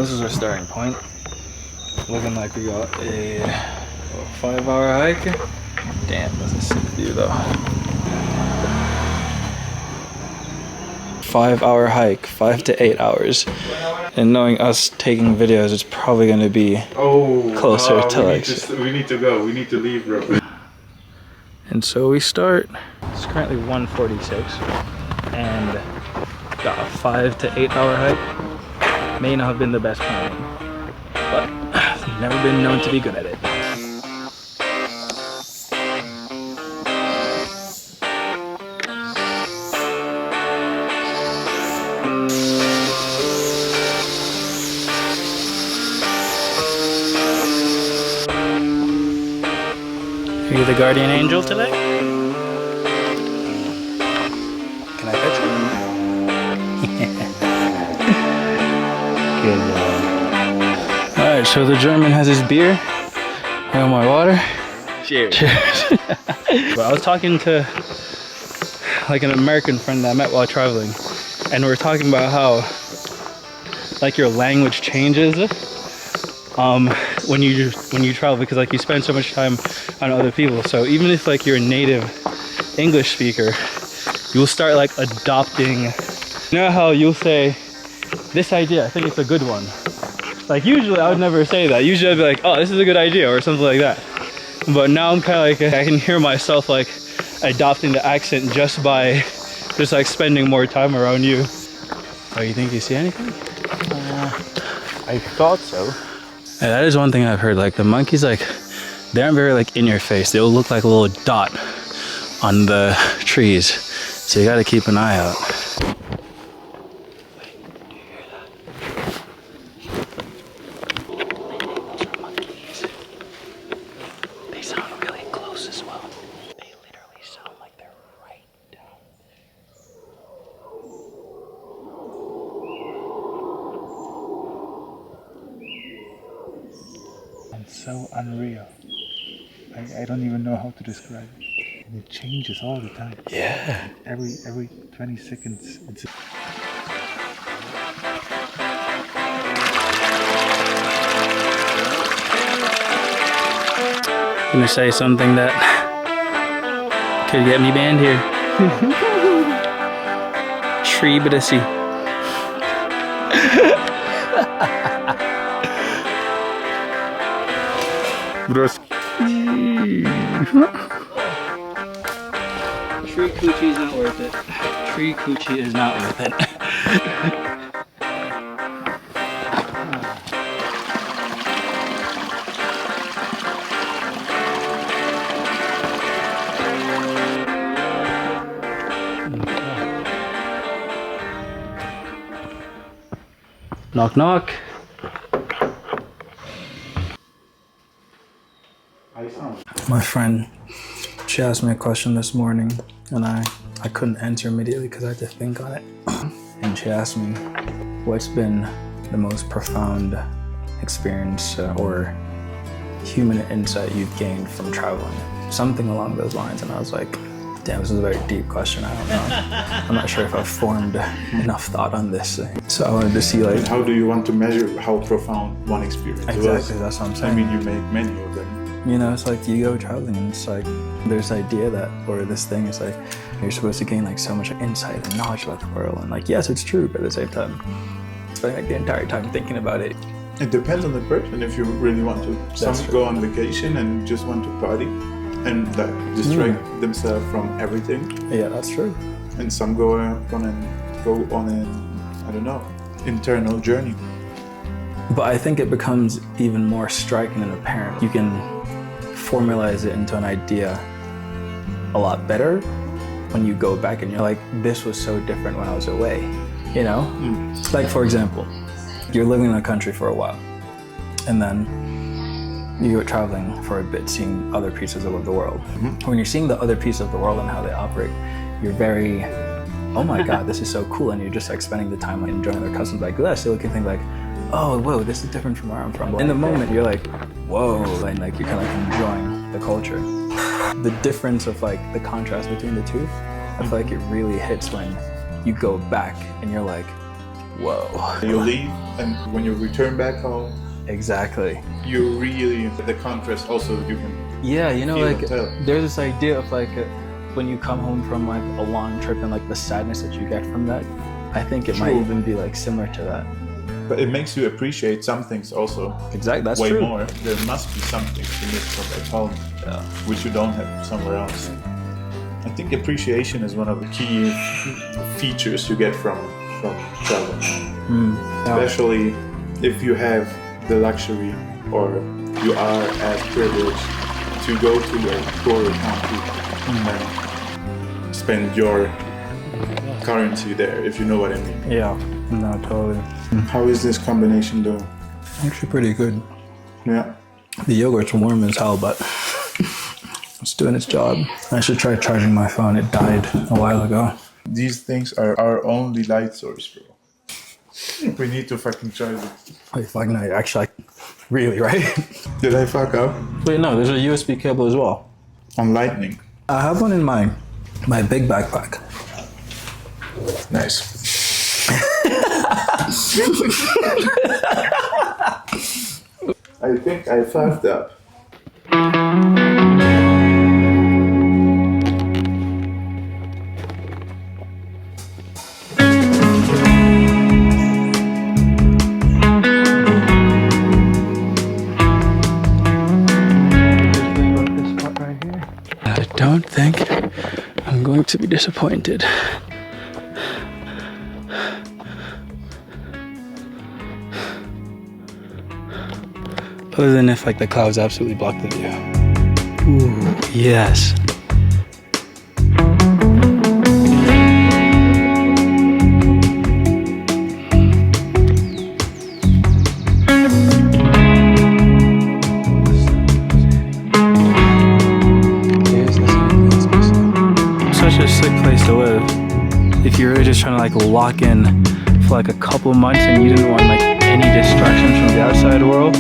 this is our starting point. Looking like we got a 5-hour hike. Damn, that's a sick view though. 5-hour hike, 5 to 8 hours. And knowing us taking videos, it's probably going to be closer to like... We need to go, we need to leave, bro. And so we start. It's currently 1:46 and got a 5 to 8 hour hike. May not have been the best planning, but I've never been known to be good at it. Are you the guardian angel today? Can I pet you? Good job. Alright, so the German has his beer. I have my water. Cheers. Cheers. But I was talking to like an American friend that I met while traveling, and we were talking about how like your language changes when you travel, because like you spend so much time on other people. So even if like you're a native English speaker, you'll start like adopting. You know how you'll say, this idea, I think it's a good one. Like usually I would never say that. Usually I'd be like, oh, this is a good idea or something like that. But now I'm kind of like, I can hear myself like adopting the accent just by just like spending more time around you. Oh, you think you see anything? I thought so. Yeah, that is one thing I've heard. Like the monkeys, like they aren't very like in your face. They'll look like a little dot on the trees. So you gotta keep an eye out. They sound really close as well. They literally sound like they're right down. It's so unreal. I don't even know how to describe it. And it changes all the time. Yeah. Every 20 seconds. It's I'm gonna say something that could get me banned here. Tree Bidisi. Tree coochie is not worth it. Tree coochie is not worth it. Knock knock. My friend, she asked me a question this morning and I couldn't answer immediately because I had to think on it. And she asked me, what's been the most profound experience or human insight you've gained from traveling? Something along those lines. And I was like, damn, this is a very deep question. I don't know. I'm not sure if I've formed enough thought on this thing. So I wanted to see like... And how do you want to measure how profound one experience was? Exactly, that's what I'm saying. I mean, you make many of them. You know, it's like you go traveling and it's like there's idea that, or this thing is like you're supposed to gain like so much insight and knowledge about the world, and like yes, it's true, but at the same time spending like the entire time thinking about it. It depends on the person if you really want to. Some go on vacation and just want to party and like distract themselves from everything. Yeah, that's true. And some go on an I don't know, internal journey. But I think it becomes even more striking and apparent. You can formalize it into an idea a lot better when you go back and you're like, this was so different when I was away, you know? Like for example, you're living in a country for a while and then you go traveling for a bit, seeing other pieces of the world. When you're seeing the other pieces of the world and how they operate, you're very, oh my God, this is so cool. And you're just like spending the time like enjoying their customs like this. You look and think like, oh, whoa, this is different from where I'm from. In the moment, you're like, whoa, and like you're kind of like enjoying the culture. The difference of like the contrast between the two, I feel like it really hits when you go back and you're like, Whoa. You leave, and when you return back home, Exactly. you really, the contrast also you can Yeah, you know, feel like and tell. there's this idea of like when you come home from like a long trip and like the sadness that you get from that. I think it might True. even be like similar to that. But it makes you appreciate some things also Exactly, that's way true. more. There must be some things you miss from back home, which you don't have somewhere else. I think appreciation is one of the key features you get from travel, especially if you have the luxury or you are as privileged to go to a poorer country and spend your currency there, if you know what I mean. Yeah, no, totally. How is this combination doing? Actually pretty good. Yeah. The yogurt's warm as hell, but it's doing its job. I should try charging my phone. It died a while ago. These things are our only light source, bro. We need to fucking charge it. Wait, fuck no, actually, really, right? Did I fuck up? Wait, no, there's a USB cable as well. On lightning. I have one in my big backpack. Nice. I think I fucked up. I don't think I'm going to be disappointed. Other than if like the clouds absolutely block the view. Ooh, yes. Such a sick place to live. If you were just trying to like lock in for like a couple months and you didn't want like any distractions from the outside world.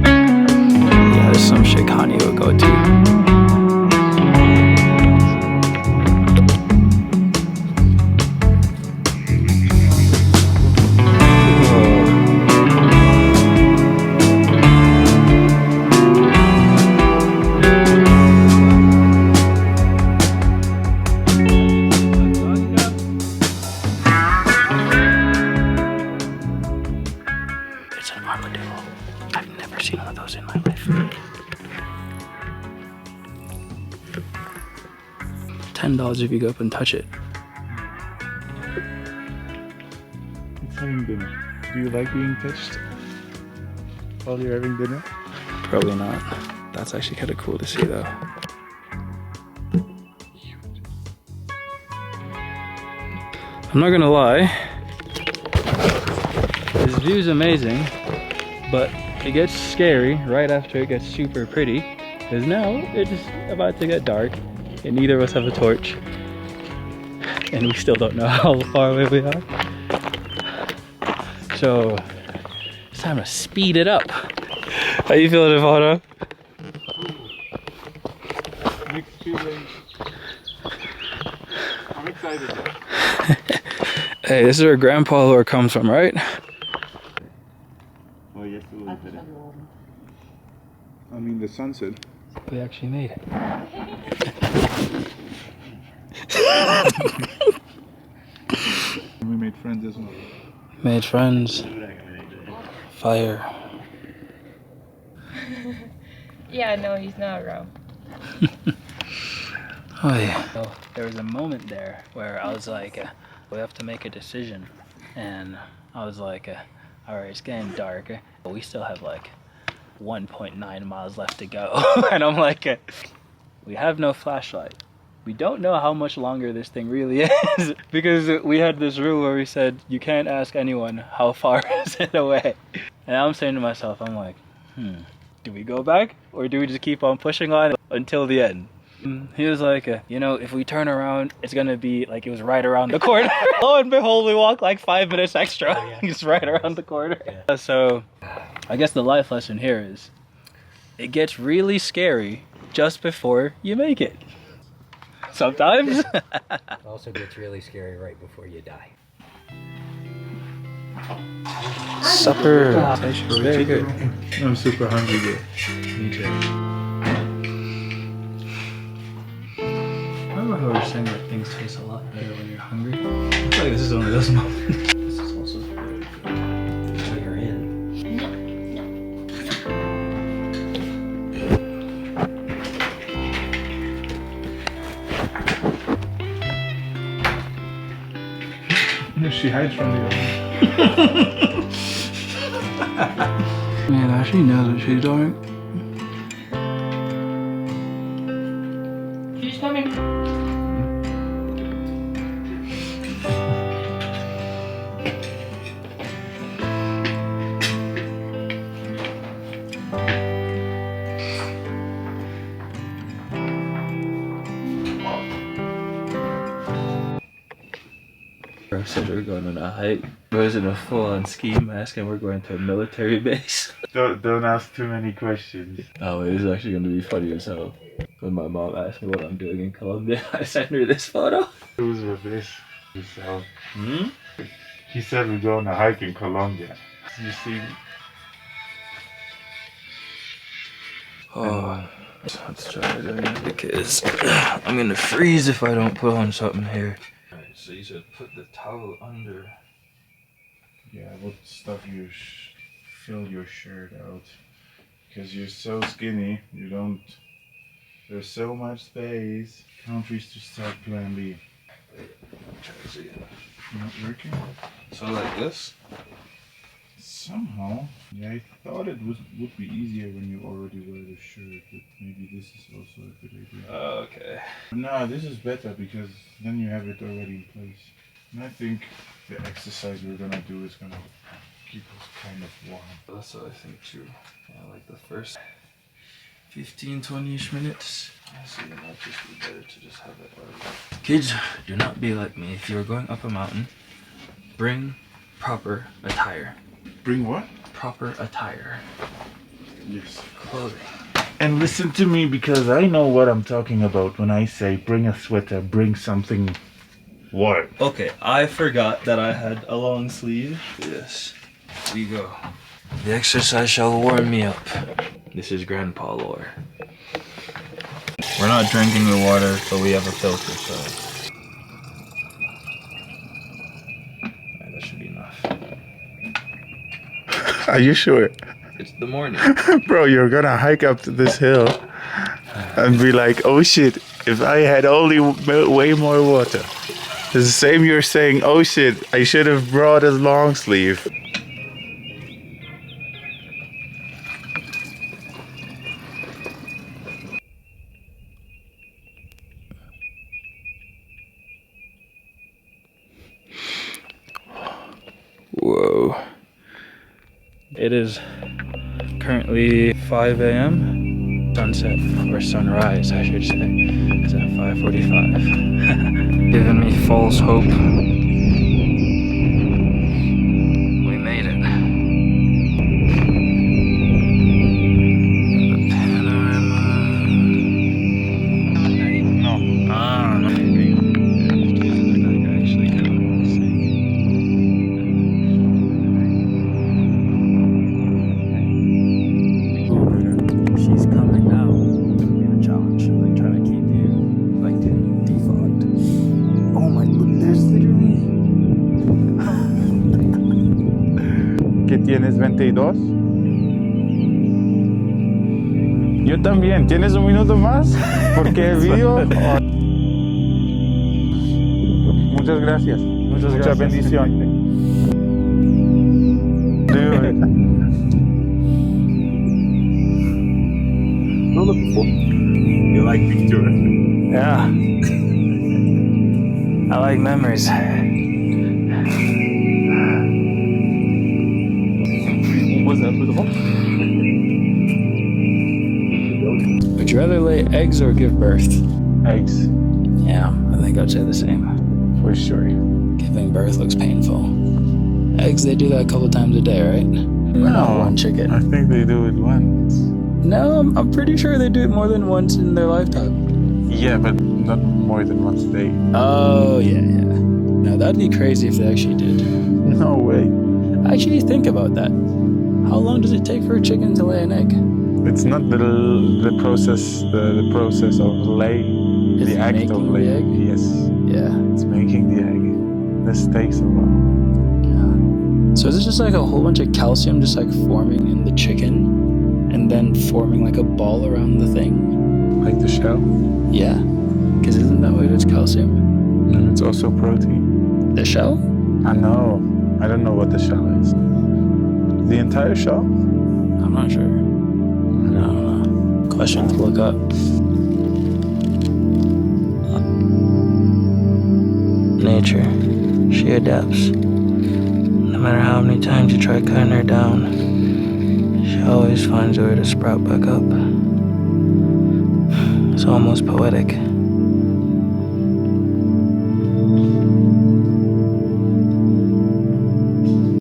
Yeah, there's some shit Kanye would go to. It's an armadillo. I've never seen one of those in my life. $10 if you go up and touch it. It's having dinner. Do you like being touched while you're having dinner? Probably not. That's actually kind of cool to see though. I'm not gonna lie. This view's amazing, but it gets scary right after it gets super pretty. Because now it's about to get dark and neither of us have a torch. And we still don't know how far away we are. So it's time to speed it up. How you feeling, Ivana? Mixed feelings. I'm excited. Hey, this is where Grandpa Lore comes from, right? Oh, yes, I mean, the sunset. We actually made it. We made friends as well. Made friends. Fire. Yeah, no, he's not around. Oh yeah. So there was a moment there where I was like, we have to make a decision. And I was like, all right, it's getting dark, but we still have like 1.9 miles left to go. And I'm like, we have no flashlight. We don't know how much longer this thing really is. Because we had this rule where we said, you can't ask anyone how far is it away. And I'm saying to myself, I'm like, do we go back? Or do we just keep on pushing on until the end? He was like, you know, if we turn around, it's gonna be like it was right around the corner. Lo and behold, we walk like 5 minutes extra. Oh, yeah. It's right around the corner. Yeah. So, I guess the life lesson here is, it gets really scary just before you make it. Sometimes. It also gets really scary right before you die. Supper. Very good. I'm super hungry though. Me too. Remember how we were saying that things taste a lot better when you're hungry? I feel like this is one of those moments. This is also very good. So you're in. She hides from the oven. Man, Ashley knows what she's doing. She's coming. Bro said we're going on a hike. Bro's in a full-on ski mask and we're going to a military base. Don't ask too many questions. Oh, it was actually going to be funny as hell. When my mom asked me what I'm doing in Colombia, I sent her this photo. Who's with this? Yourself. Hmm? He said we're going on a hike in Colombia. You see? Oh, let's try it again because I'm going to freeze if I don't put on something here. Alright, so you said put the towel under. Yeah, what stuff you fill your shirt out. Because you're so skinny, you don't... There's so much space. Can't reach to start plan B. Try this again. Not working? So like this? Somehow. Yeah, I thought it would be easier when you already wear the shirt, but maybe this is also a good idea. Okay. No, this is better because then you have it already in place. And I think the exercise we're gonna do is gonna keep us kind of warm. That's what I think too. Yeah, like the first 15-20ish minutes. I see, it might just be better to just have it already. Kids, do not be like me. If you're going up a mountain, bring proper attire. Bring what? Proper attire. Yes. Clothing. And listen to me because I know what I'm talking about when I say bring a sweater, bring something warm. Okay, I forgot that I had a long sleeve. Yes. Here we go. The exercise shall warm me up. This is grandpa lore. We're not drinking the water, but we have a filter, so... Alright, that should be enough. Are you sure? It's the morning. Bro, you're gonna hike up to this hill and be like, oh shit, if I had only way more water. It's the same you're saying, oh shit, I should have brought a long sleeve. Whoa. It is currently 5 a.m. Sunset, or sunrise, I should say. It's at 5:45. Giving me false hope. We made it. The panorama. No. Ah, no. Actually kind of sick. She's coming now. It's gonna be a challenge. Like trying to keep you like defogged. Oh my, look, there's literally. ¿Qué tienes, 22? Yo también. ¿Tienes un minuto más? Porque el video... Muchas gracias. Mucha bendición. Dude. You like picture? Yeah. I like memories. Would you rather lay eggs or give birth? Eggs. Yeah, I think I'd say the same. For sure. Giving birth looks painful. Eggs, they do that a couple times a day, right? Or not one chicken. I think they do it once. No, I'm pretty sure they do it more than once in their lifetime. Yeah, but not more than once a day. Oh, yeah. No, that'd be crazy if they actually did. No way. Actually, think about that. How long does it take for a chicken to lay an egg? It's not the process of laying, It's the act of making the laying. egg? Yes, Yeah. it's making the egg. This takes a while. Yeah. So is it just like a whole bunch of calcium just like forming in the chicken and then forming like a ball around the thing? Like the shell. Yeah. Because isn't that what it's calcium? And it's also protein. The shell? I know. I don't know what the shell is. The entire shell? I'm not sure. No. Question to look up. Nature. She adapts. No matter how many times you try cutting her down, she always finds a way to sprout back up. It's almost poetic.